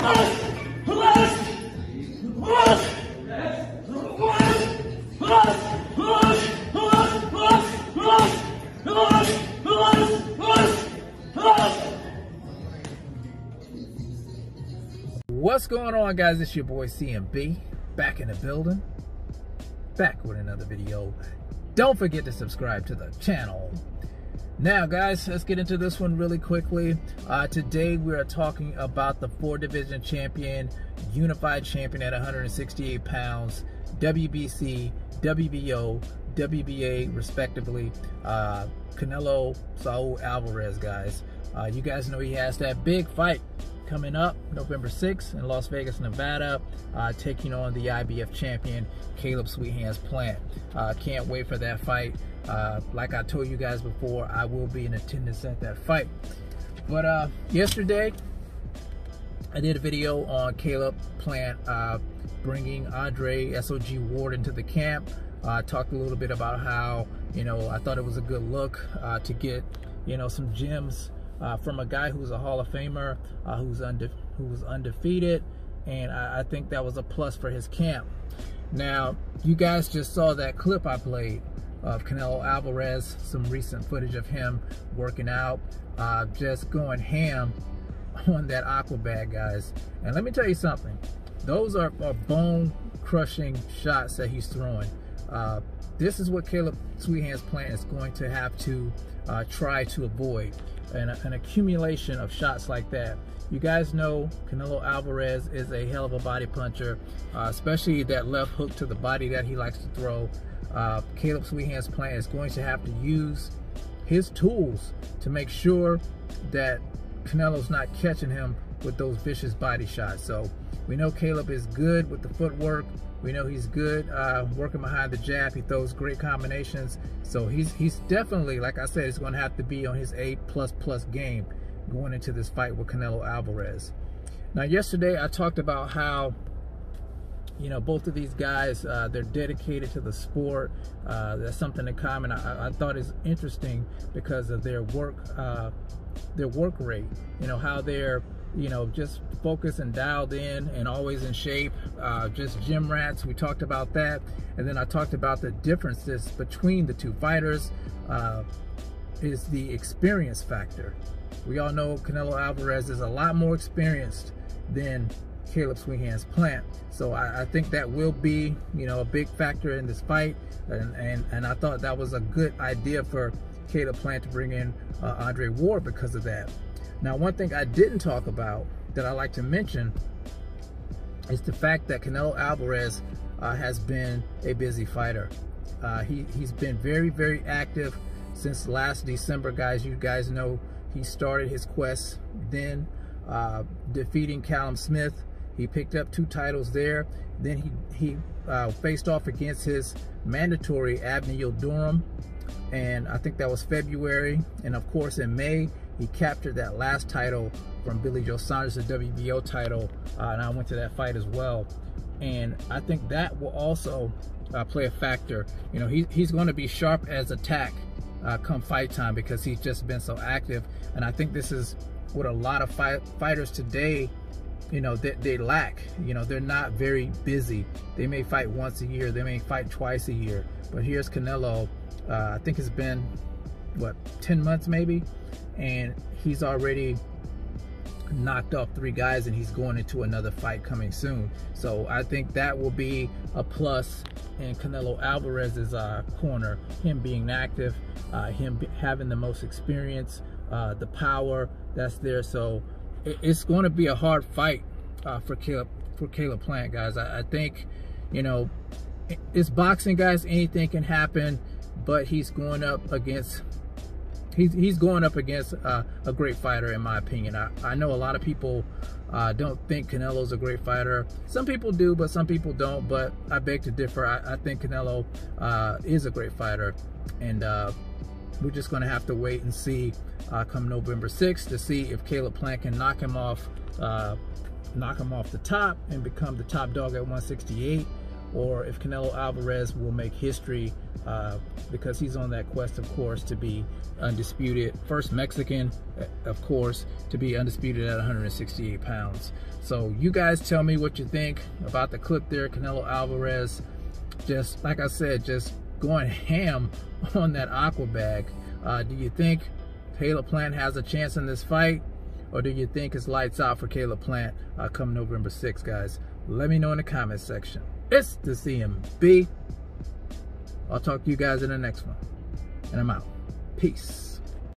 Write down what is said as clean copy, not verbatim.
What's going on, guys? It's your boy CMB, back in the building, back with another video. Don't forget to subscribe to the channel. Now, guys, let's get into this one really quickly. Today we are talking about the 4-division champion, unified champion at 168 pounds, WBC, WBO, WBA, respectively, Canelo Alvarez, guys. You guys know he has that big fight coming up November 6th in Las Vegas, Nevada, taking on the IBF champion, Caleb Sweet Hands Plant. Can't wait for that fight. Like I told you guys before, I will be in attendance at that fight. But yesterday, I did a video on Caleb Plant bringing Andre SOG Ward into the camp. Talked a little bit about how, I thought it was a good look to get, some gems from a guy who's a Hall of Famer, who was undefeated, and I think that was a plus for his camp. Now, you guys just saw that clip I played of Canelo Alvarez, some recent footage of him working out, just going ham on that aqua bag, guys. And let me tell you something, those are bone-crushing shots that he's throwing. This is what Caleb Sweet Hands Plant is going to have to try to avoid, an accumulation of shots like that. You guys know Canelo Alvarez is a hell of a body puncher, especially that left hook to the body that he likes to throw. Caleb Sweet Hands Plant is going to have to use his tools to make sure that Canelo's not catching him with those vicious body shots. So we know Caleb is good with the footwork. We know he's good working behind the jab. He throws great combinations. So he's definitely, like I said, he's going to have to be on his A++ game going into this fight with Canelo Alvarez. Now, yesterday I talked about how, both of these guys, they're dedicated to the sport. That's something in common. I thought is interesting because of their work rate. How they're just focused and dialed in and always in shape, just gym rats. We talked about that. And then I talked about the differences between the two fighters, is the experience factor. We all know Canelo Alvarez is a lot more experienced than Caleb Sweet Hands Plant. So I think that will be, a big factor in this fight. And I thought that was a good idea for Caleb Plant to bring in Andre Ward because of that. Now, one thing I didn't talk about that I like to mention is the fact that Canelo Alvarez has been a busy fighter. He's been very, very active since last December, guys. You guys know he started his quest then, defeating Callum Smith. He picked up 2 titles there. Then he faced off against his mandatory Abner Yildirim, and I think that was February. And of course, in May, he captured that last title from Billy Joe Saunders, the WBO title, and I went to that fight as well. And I think that will also play a factor. He's going to be sharp as a tack come fight time because he's just been so active. And I think this is what a lot of fighters today, they lack. They're not very busy. They may fight once a year, they may fight twice a year. But here's Canelo. I think it's been, what, 10 months maybe? And he's already knocked off 3 guys, and he's going into another fight coming soon. So I think that will be a plus in Canelo Alvarez's corner, him being active, him having the most experience, the power that's there. So it's going to be a hard fight for Caleb Plant, guys. I think, it's boxing, guys. Anything can happen, but he's going up against He's going up against a great fighter, in my opinion. I know a lot of people don't think Canelo's a great fighter. Some people do, but some people don't. But I beg to differ. I think Canelo is a great fighter, and we're just going to have to wait and see come November 6th to see if Caleb Plant can knock him off the top and become the top dog at 168, or if Canelo Alvarez will make history because he's on that quest, of course, to be undisputed. First Mexican, of course, to be undisputed at 168 pounds. So you guys tell me what you think about the clip there. Canelo Alvarez, just like I said, just going ham on that aqua bag. Do you think Caleb Plant has a chance in this fight? Or do you think it's lights out for Caleb Plant come November 6th, guys? Let me know in the comment section. It's the CMB. I'll talk to you guys in the next one. And I'm out. Peace.